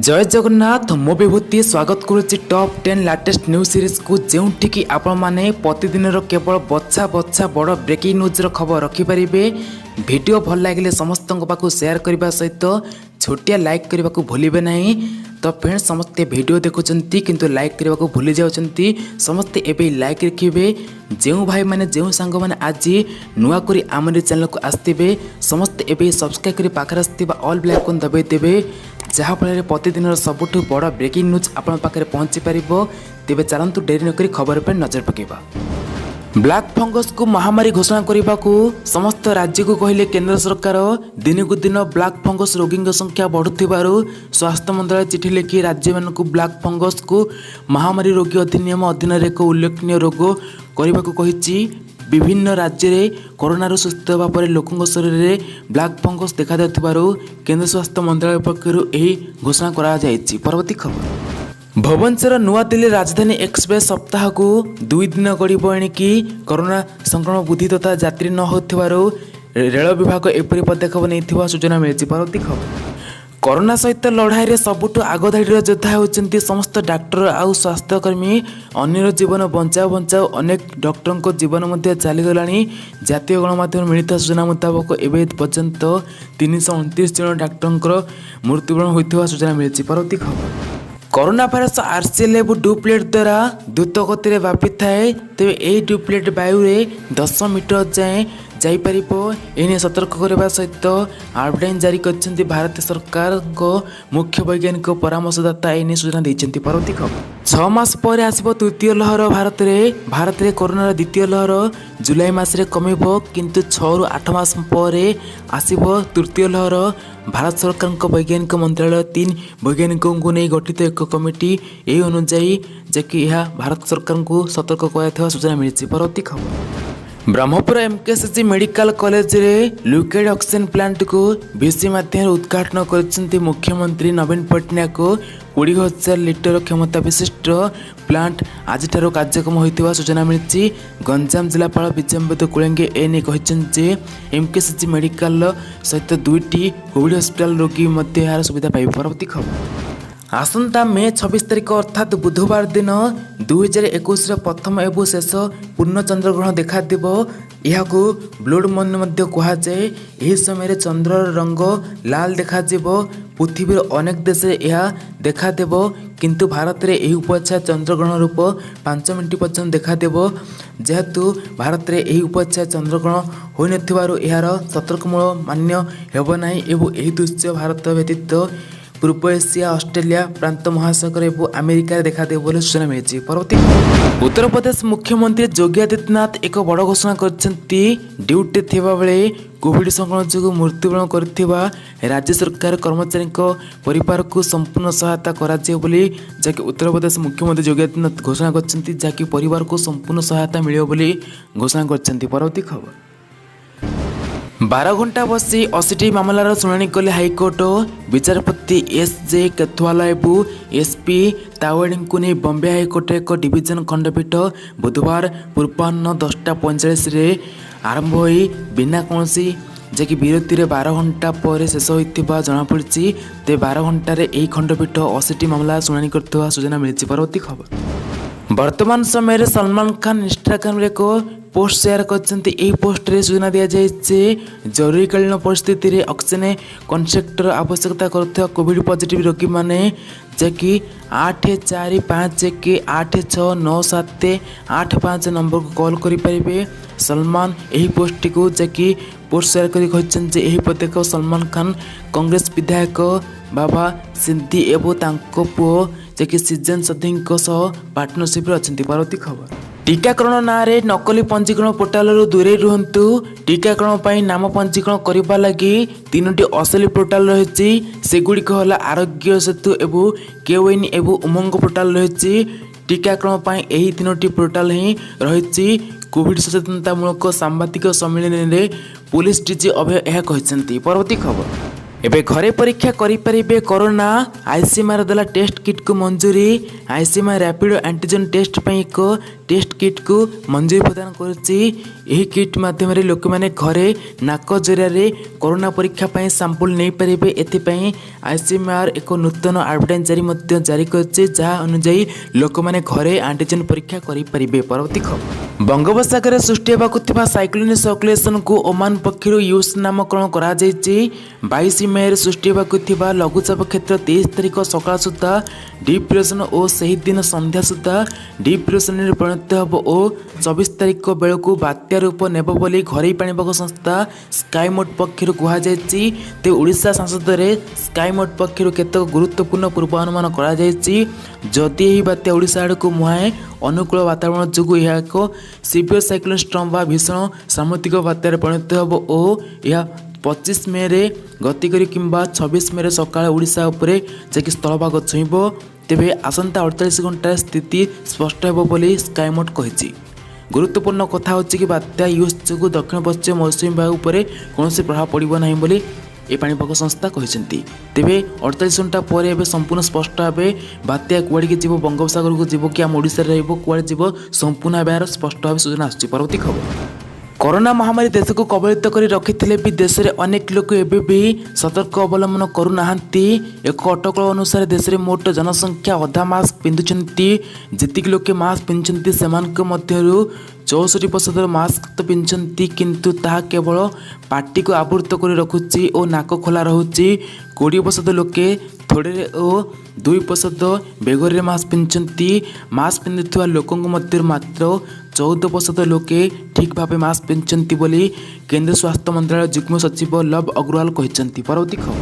जय जगन्नाथ मो विभूति स्वागत करुच्ची टॉप 10 लेटेस्ट न्यूज सीरीज को जोठिकी आपण माने प्रतिदिन केवल बछा बछा बड़ ब्रेकिंग न्यूज खबर रखिपारे। वीडियो भल लगे समस्त पाखु शेयर करने सहित छोटिया लाइक करने को भूलिए ना। तो फ्रेंड्स समस्ते वीडियो देखुंत किंतु लाइक करने को भूली जाउछंती। समस्ते एबे लाइक रखिए। जो भाई मैंने जो सांग मैंने आज नुआ करी आमरी चैनल को आसते समस्ते एबे सब्सक्राइब कर पाखे आसवा ऑल बेल आइकन दबाई देवे जहाँफल प्रतिदिन सबुठ बड़ ब्रेकिंग न्यूज आपण पाखे पहुँची पार। तेज चलतु डेरी नक खबर पर नजर पकेबा। ब्लैक फंगस को महामारी घोषणा करने को समस्त राज्य को कहले केंद्र सरकार। दिन को दिन ब्लैक फंगस रोगी संख्या बढ़ुथिबारु स्वास्थ्य मंत्रालय चिठी लिखि राज्य मान को ब्लैक फंगस को महामारी रोगी अधिनियम अधीन एक उल्लेखनीय रोग करने को कही। विभिन्न राज्य में कोरोना सुस्थ होगा पर लोकों शरीर में ब्लैक फंगस देखा केंद्र स्वास्थ्य मंत्रालय पक्ष घोषणा कर। परवर्ती खबर भुवनेश्वर नुआ दिल्ली राजधानी एक्सप्रेस सप्ताह को 2 दिन गड़ब एणिकी कोरोना संक्रमण वृद्धि तथा यात्री न हो रेल विभाग एपरी पदक्षेप नहीं सूचना मिली। परवर्ती खबर कोरोना सहित लड़ाई सबुठ आगधाड़ी योद्धा होती समस्त डाक्टर आउ स्वास्थ्यकर्मी। अन्यर जीवन बचाओ बचाओ अनेक डॉक्टर जीवन चलीगला। जातीय गणमाध्यम मिलता सूचना मुताबक एवं पर्यंत 329 जन डाक्टर मृत्युवरण होता सूचना मिली। परवर्ती खबर कोरोना भाइरस आरसीएल डुप्लेट द्वारा द्रुत गति व्यापी थाए। तेज यही डुप्लेट वायु 10 मीटर जाए जापर एने सतर्क करने सहित आउटलाइन जारी कर भारत सरकार को मुख्य वैज्ञानिक परामर्शदाता एने सूचना देते। परवर्ती खबर 6 मास पर आसब तृतीय लहर। भारत में कोरोना द्वितीय लहर जुलाई मासरे कमिब किंतु 6 ରୁ 8 मास पर आसब तृतीय लहर। भारत सरकार वैज्ञानिक मंत्रालय 3 वैज्ञानिकों को नहीं गठित एक कमिटी यही अनुजाई जैकि यह भारत सरकार को सतर्क कर सूचना मिली। परवर्ती खबर ब्रह्मपुर एमकेसीजी मेडिकल कॉलेज रे लिक्विड ऑक्सीजन प्लांट को वीसी माध्यम उद्घाटन कर मुख्यमंत्री नवीन पट्टनायक। 20,000 लिटर क्षमता विशिष्ट प्लांट आज कार्यक्रम होता सूचना मिली। गंजाम जिलापाल विजयम्बित कुलेंगे एने कहते एमकेसीजी मेडिकल सहित 2टी कोविड हस्पिटाल रोगी यार सुविधा पाइब। परवर्ती खबर आसंता मे 26 तारिख अर्थात बुधवार दिन 2021 प्रथम एवं शेष पूर्ण चंद्रग्रहण देखादेव। यह ब्लड मून कहुए। यह समय चंद्र रंग लाल देखा पृथ्वीर अनेक देश यह देखादेव किंतु भारत में यह उपच्छाया चंद्रग्रहण रूप 5 मिनट पर्यंत देखादेव। जेहेतु भारत में यह उपच्छाया चंद्रग्रहण हो न यार सतर्कमूलक मान्य होना एवं यह दृश्य भारत व्यतीत पूर्व एशिया ऑस्ट्रेलिया प्रांत महासागर और अमेरिका देखादेव बोले सूचना मिली। परवर्ती उत्तर प्रदेश मुख्यमंत्री योगी आदित्यनाथ एक बड़ घोषणा करछंती। ड्यूटी थिबा बेले कोविड संक्रमण जो मृत्युवरण करथिबा राज्य सरकार कर्मचारी परिवार को संपूर्ण सहायता कराଯିयो बोली जैकि उत्तर प्रदेश मुख्यमंत्री योगी आदित्यनाथ घोषणा करछंती जैकि परिवार को संपूर्ण सहायता मिलियो बोली घोषणा करछंती। परवर्ती खबर 12 घंटा बसी 80टी मामलार शुणाणी कले हाइकोर्ट। विचारपति एस.जे. केथवाला एवं एसपी तावड़ी को नहीं बॉम्बे हाइकोर्ट एक डिविजन खंडपीठ बुधवार पूर्वाह्न 10:45 आरंभ हो बिना कौन जैकि विरति 12 घंटा पर शेष होता जमापड़ी। ते 12 घंटे यही खंडपीठ 80टी मामला शुणाणी कर सूचना मिली। परवर्ती खबर वर्तमान समय सलमान खान इंस्टाग्राम एक पोस्ट शेयर करते। पोस्ट रे सूचना दि जाए जरूरीकालीन परिस्थिति रे ऑक्सीजन कन्सेंट्रेटर आवश्यकता कर कोविड पॉजिटिव रोगी माने जैकि 8451869785 नंबर को कॉल करें। सलमान यही पोस्ट को जैकि पोस्ट शेयर कर पदक्षेप सलमान खान कांग्रेस विधायक बाबा सिद्धि एवं पुओ जैकि सीजन सधी पार्टनरशिप अच्छी। परवर्ती खबर टीकाकरण ना रे नकली पंजीकरण पोर्टाल दूरे रुहतु। टीकाकरण पर नाम पंजीकरण करने लगी 3टी असली पोर्टाल रही। सेगुड़िक है आरोग्य सेतु एवं केविन एवं उमंग पोर्टाल रही। टीकाकरण पर यही 3टी पोर्टाल ही रही। कोविड सचेतनतामूलक सांबादिक सम्मेलन में पुलिस डीजी अभय यह कहते। परवर्ती खबर एबे घरे परीक्षा करें कोरोना। आईसीएमआर देला टेस्ट किट को मंजूरी। आईसीएमआर रैपिड एंटीजन टेस्ट पर एक टेस्ट किट को मंजूरी प्रदान करुच्ची। यह किट माध्यम लोक मैंने घरे नाक जरिया कोरोना परीक्षा पर सैंपल नहीं पारे। एथिपाई आईसीएमआर एक नूतन एडवर्टाइज जारी करछि जहाँ अनुजाई लोक मैंने घरे एंटीजन परीक्षा करें। परवर्ती खबर बंगोपसागर सृष्टि होगा साइक्लोनिक सर्कुलेशन को ओमान पक्षर यूस नामकरण कर 22 मे सृष्टि होगा लघुचाप क्षेत्र 23 तारिख सकाल सुधा डिप्रेशन और सही दिन संध्या सुधा डिप्रेशन परिणत होब और 24 तारिख बेलू बात्या रूप नेब बोली घरोई पाणीपाग संस्था स्काईमोड पक्षर कहुई। तो ओडिशा संसद में स्काईमोड पक्षर केतक गुरुत्वपूर्ण पूर्वानुमान करदि यह बात्या ओडिशा आड़ को मुहाए अनुकूल वातावरण जो यह एक सीवियर साइक्लोन स्टॉर्म व भीषण सामुद्रिक बात्यार परिणत होब और यह 25 मे रे गति करी किंबा 26 मे सकाळ ओडिशा उपरे जाकि स्थलभाग छुईब। तेबे आसंता 48 घंटा स्थिति स्पष्ट होब बोली स्काईमोड कहिछि। गुरुत्वपूर्ण कथा होछि कि बात्या यूस जो दक्षिण पश्चिम मौसुमी वायु उपरे कौनसी प्रभाव पड़िबो नाही बोली ए पाणीपाग संस्था कहते। तेबे 48 घंटा पर एबे संपूर्ण स्पष्ट भावे बात्या कुआड़ी जीव बंगोपसागर को जीव कि आम ओडिशा रहिबो कुआड़े जीव संपूर्ण भाव स्पष्ट भाव सूचना आसुछि। परवर्ती खबर कोरोना महामारी देश को कबलित कर रखिथिले भी देश में अनेक लोक एबे भी सतर्क अवलंबन करूनाहांती। एक अटकल अनुसार देश में मोट जनसंख्या अधा मास्क पिंधुछंती। जेतिक लोके मास्क पिंधुछंती सेमानक मध्यरु 64% मास्क तो पिंधुछंती किंतु ताहा केवल पार्टी को आवृत कर रखुची और नाक खोला रहुची। 20% लोके थोड़े और 2% बेगरे मास्क पिंधुछंती। मास्क पिंधुଥିବା लोकଙ୍କ ମଧ୍ୟରୁ मात्र 14% लोके ठीक भाव मास्क पिंधुछंती बोली केंद्र स्वास्थ्य मंत्रालय युग्म सचिव लव अग्रवाल कहते। परवर्ती खबर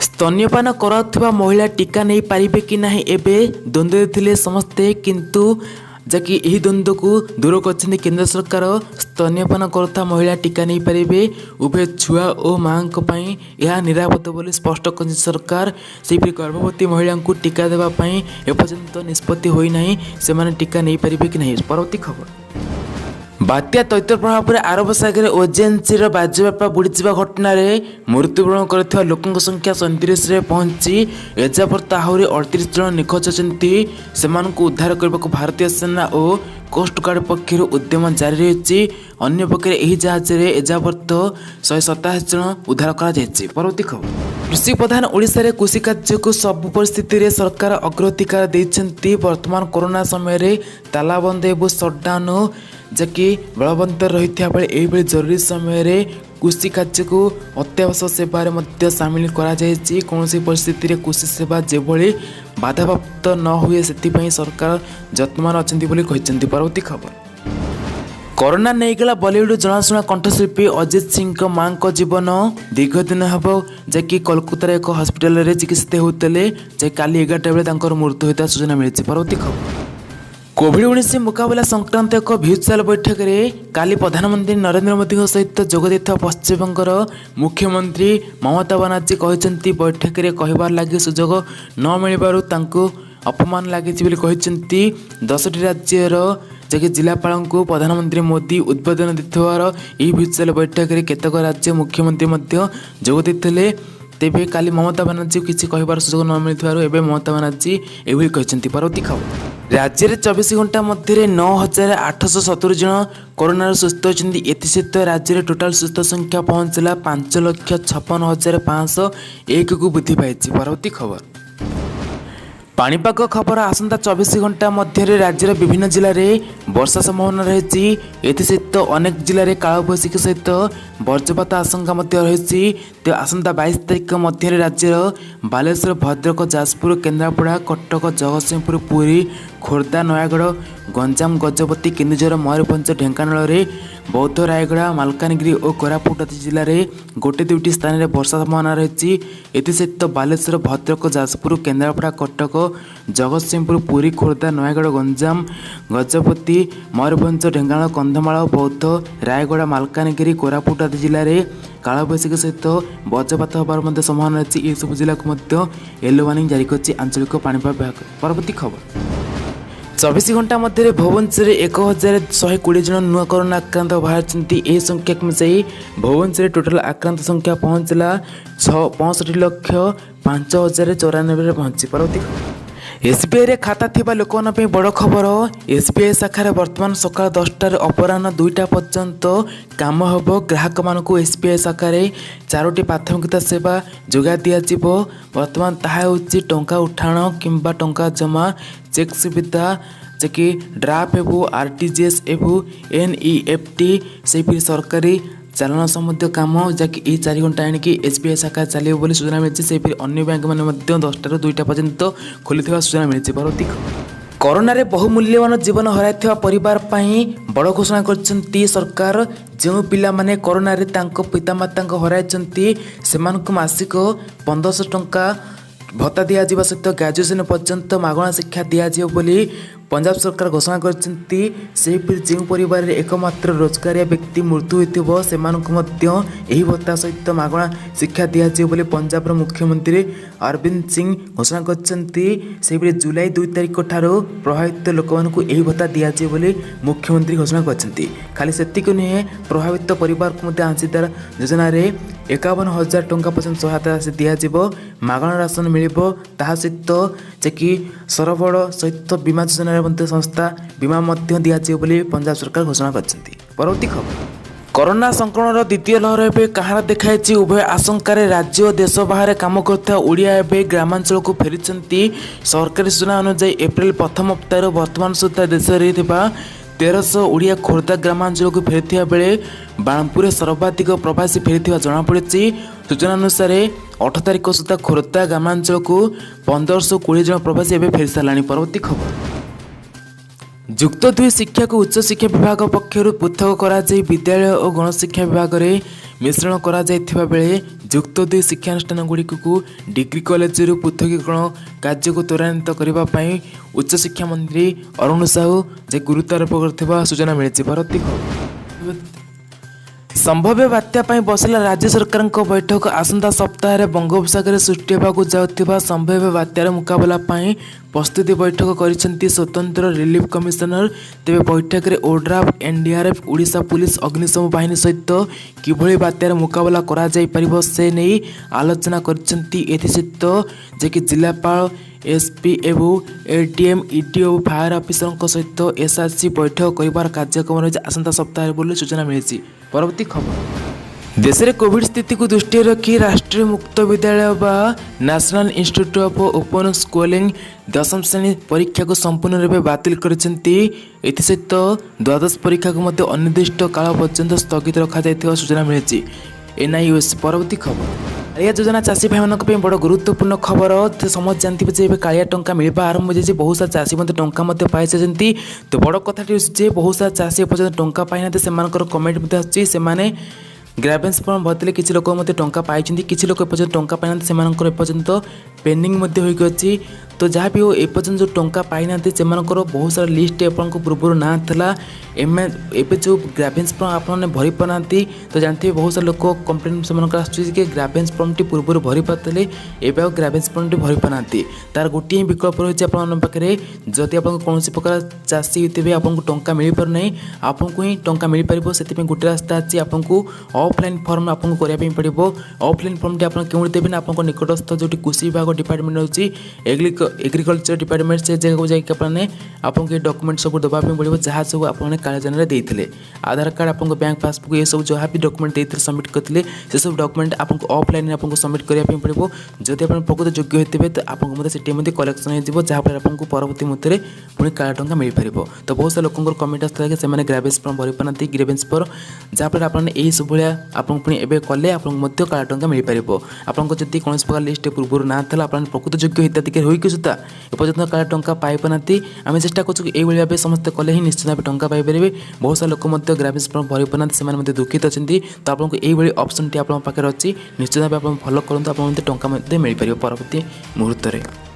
स्तन्यपान कराउथुवा महिला टीका नहीं पारिबे कि नहीं एबे द्वंद्व थिले समस्ते किंतु जबकि यही द्वंद्व को दूर कर केंद्र सरकार। स्तन्यपान करुवा महिला टीका नहीं पारे उभय छुआ और माँ यह निरापद बोली स्पष्ट कर सरकार। सेपरी गर्भवती महिला को टीका देवाई एपर्यंत निष्पत्ति होना से टीका नहीं पारे कि नहीं। परवर्ती खबर बात्या तैतर प्रभाव में आरब सागर ओजेएनसी बाज्यबापा बुड़ीजा घटन मृत्युवरण कर लोकों संख्या 37 रे पहुंची। एजापर्त आहरी 38 जन निखोज होती। उद्धार करने को भारतीय सेना और कोस्ट गार्ड पक्षर उद्यम जारी रही। अन्य पक्षे यह जहाज एजापर्त 127 जन उद्धार कर। परवर्ती खबर कृषि प्रधान ओडिशा रे कृषि कार्य को सब परिस्थिति सरकार अग्राधिकार देइछंती। वर्तमान कोरोना समय तालाबंद और सटडाउन जबकि बलवंतर रही बेले जरूरी समय कृषि कार्य को अत्यावश्यक सेवार सामिल कौन परिस्थिति रे कृषि सेवा जेभली बाधाप्राप्त न हुए से सरकार जत्नवान अच्छा। परवर्ती खबर कोरोना नहीं गला बॉलीवुड जनाशुना कंठशिल्पी अजित सिंह माँ को जीवन दीर्घ दिन हम जबकि कोलकातार एक हस्पिटाल चिकित्सित होते काली 11टा बेले मृत्यु होता सूचना मिली। परवर्ती खबर कोविड-19 मुकाबला संक्रांत एक भर्चुआल बैठक में काली प्रधानमंत्री नरेंद्र मोदी सहित जोगद पश्चिमबंगर मुख्यमंत्री ममता बनर्जी कहते बैठक में कहबार लगे सुजोग न मिलबारु तांको अपमान लगी 10टी राज्यर जबकि जिलापाल को प्रधानमंत्री मोदी उद्बोधन देथिबार यह भर्चुआल बैठक में केतक राज्य मुख्यमंत्री जोगदे। तेबे काली ममता बनर्जी किसी कहबार सुजोग न मिलथिबारु एबे ममता बनर्जी एभली कहते। परवर्ती खबर राज्य में 24 घंटा मध्य 9,870 जन कोरोना सुस्थ होती। एसत राज्य में टोटाल सुस्थ संख्या पहुंचला 5,56,501 को वृद्धि पाई। परवर्ती खबर पाणीपाग खबर आसंता 24 घंटा मध्य राज्यर विभिन्न जिले में वर्षा संभावना रही। एसत अनेक जिले में कालबैशाखी सहित वज्रपात आशंका रही। तो आसंता 22 तारिख मध्य राज्यर बालेश्वर भद्रक जाजपुर केन्द्रापड़ा कटक जगतसिंहपुर पुरी खोर्धा नयागढ़ गंजाम गजपति केन्दुझर मयूरभंज ढेंकानाल बौद्ध रायगड़ा मालकानगिरी और कोरापुट आदि जिले में गोटे दुईटी स्थान में वर्षा संभावना रही। एसत बालेश्वर भद्रक जाजपुर केन्द्रापड़ा कटक जगतसिंहपुर पुरी खोर्धा नयागढ़ गंजाम गजपति मयूरभंज ढेंकानाल कंधमाल बौद्ध रायगड़ा मालकानगिरी कोरापुट आदि जिले में कालबैशाखी सहित वज्रपात होबार संभावना रही। ये सब जिला को येलो वार्निंग जारी कर आंचलिक पाणीपाग विभाग। परवर्ती खबर 24 घंटा मध्य भुवनेश्वर 1120 जन नुआ कोरोना आक्रांत बाहर। यह संख्या मिसाई भुवनेश्वर टोटाल आक्रांत संख्या पहुंचला 65,05,094 पहुंची। परवर्ती एसबीआई रे खाता थिबा लोकन पे बड़ खबर। एसबीआई शाखा वर्तमान सकाल 10टार अपराह्न 2टा पर्यंत काम हब। ग्राहक मानक एसबीआई शाखा चारोटी प्राथमिकता सेवा जोगा दिज्व। वर्तमान ताहा होची टंका उठाण किंबा टंका जमा, चेक सुविधा जेकि ड्राफ्ट एवं आरटीजीएस एवं एनईएफटी से सरकारी चालान सम्बन्धी काम जहाँकि ये 4 घंटा आणिक एसबीआई शाखा चलो बोली सूचना मिली। से अन्य बैंक मैंने 10टार 2टा पर्यंत खोली सूचना मिली। परवर्ती कोरोना रे बहुमूल्यवान जीवन हराई परिवार पई बड़ घोषणा कर सरकार। जो पिला माने कोरोना रे तांको पितामाता हराई से मासिक 1500 टंका भत्ता दिज्व सहित ग्रेजुएशन पर्यंत मागणा शिक्षा दिज्व बोली पंजाब सरकार घोषणा करछंती। जो परिवार एकमात्र रोजगारिया व्यक्ति मृत्यु होइथिबो सेमानकु मध्य एही भत्ता सहित मागणा शिक्षा दिज्व बोली पंजाब मुख्यमंत्री अरविंद सिंह घोषणा करछंती। से जुलाई 2 तारिख ठारू प्रभावित लोकमानकु एही भत्ता दिज्व बोली मुख्यमंत्री घोषणा करछंती। खाली सेतिक नुहे प्रभावित परिवार को मध्य अंशीदार योजना रे 51,000 टंका पर्यंत सहायता राशि दिज्व। मागणा राशन मिलिबो ताहा सहित जेकि सरबड़ सहित बीमा योजना संस्था बीमा दिज्व बोली पंजाब सरकार घोषणा करछंती। परवर्ती खबर कोरोना संक्रमण द्वितीय लहर एवं कहार देखाई। उभय आशंकार राज्य और देश बाहर काम करता ओडिया एवं ग्रामांचल को फेरी। सरकारी सूचना अनुसार एप्रिल प्रथम हप्ताह वर्तमान सुधा देश में 1300 ओडिया खोर्धा ग्रामांचल को फेरी बेले बाणपुर सर्वाधिक प्रवासी फेरी जमापड़ी। सूचना अनुसार 8 तारिख सुधा खोर्धा ग्रामांचल को 1520 जन प्रवासी एवं फेरी सारा। परवर्ती खबर जुक्त 2 शिक्षा को उच्च शिक्षा विभाग पक्षर पृथक करा विद्यालय और गणशिक्षा विभाग में मिश्रण करा बेले जुक्त 2 शिक्षानुष्ठान गुड़िक डिग्री कॉलेज पृथकीकरण कार्य को त्वरान्वित करने उच्च शिक्षा मंत्री अरुण साहू जे गुरुत्वारोप कर सूचना मिली। परवर्ती संभाव्य बात्या बसला राज्य सरकार बैठक। आसंता सप्ताह बंगोपसागर सृष्टि होगा जाउथिबा संभाव्य बात्यार मुकाबला प्रस्तुति बैठक करिसेंती स्वतंत्र रिलीफ कमिशनर। तेबे बैठक में ओड्राफ एनडीआरएफ ओडिशा पुलिस अग्निशम बाहिनी सहित किभली बात्यार मुकाबला करा जाई परिबो से नहीं आलोचना करिसेंती। एथिसहित जेकि जिलापाल एसपी एवं एडीएम ईडी और फायर अफिसर सहित एसआरसी बैठक कर कार्यक्रम रही आसंता सप्ताह बोली सूचना मिली। परवर्ती खबर देश में कोविड स्थिति को दृष्टि रखी राष्ट्रीय मुक्त विद्यालय व national institute of open schooling 10वीं श्रेणी परीक्षा को संपूर्ण रूप बातिल सहित द्वादश परीक्षा को अनिर्दिष्ट काल पर्यंत स्थगित रखा सूचना मिली। एनआईओएस। परवर्ती खबर कालिया योजना चाषी भाई मानक बड़ गुरुत्वपूर्ण खबर। समझ जानते हैं कालिया टंका मिलवा आरंभ हो बहुत सारा चाषी टंका पाई सारी। तो बड़ कथाटी बहुत सारा चाषी एपर्यंत टंका पाई ना कमेंट आसने ग्राभेन्स फॉर्म भरते किसी लोक टंका पाई किसी लोक एपर्यंत टंका पाई ना एपर्यंत पेंडिंग अच्छी। तो जहाँ भी हो एपर्यंत जो टंका पाई ना से बहुत सारा लिस्ट आपको पूर्व ना था एवं जो ग्राभेन्स फॉर्म आपने भरी पाना। तो जानते हैं बहुत सारा लोक कंप्लेन से ग्राभेन्स फॉर्म टी पूर्व भरी पाते एवं ग्राभेन्स फॉर्म टी भरी पाना। तार गोटे विकल्प रही है जदि आप कौन प्रकार चाषी होते आपको टंका मिल पार ना आपको ही टंका मिल पार। से गोटे रास्ता अच्छी आपको ऑफलाइन फॉर्म आपको करने पड़ो। ऑफलाइन फॉर्म टी आप क्यों देवे ना आप निकटस्थ जो कृषि विभाग डिपार्टमेंट अच्छी एग्रीकल्चर डिपार्टमेंट से जगह जाने आपको ये डॉक्यूमेंट सब देवाई पड़ो जहाँ सब आपने कालिया देते आधार कार्ड आपको बैंक पासबुक ये सब जहाँ भी डॉक्यूमेंट देते सबमिट करते से सब डॉक्यूमेंट आपको ऑफलाइन आपको सबमिट करने पड़ो। जदि आप प्रकृत योग्य होते हैं तो आपको से कलेक्शन हो जहाँफल आपको परवर्ती मुहूर्ते पुणी कालिया टंका मिल पार। तो बहुत सारा लोक कमेंट आसता है कि ग्राभेन्स फॉर्म भरी पाना ग्राभेन्स फॉर्म जहाँफल आपने यही सब भाया आपको पुणी एवं कले आपको कालिया टंका मिल पार। आपको जब कौन प्रकार लिस्ट पूर्व ना था आप प्रकृत योग्य हिताधिकारी होगी सुधा एपर्यंत कालिया टंका पाई पाना आम चेष्टा कर भाव समस्त कले ही निश्चित भाव टंका पाइपर। बहुत सारा लोक ग्राभेन्स फॉर्म भरी पाना से दुखित अच्छा। तो आपको यही ऑप्शन टी आप पाखे अच्छी निश्चित भाव आप फॉलो करूँ आप टंका मिल पार परवर्ती मुहूर्त में।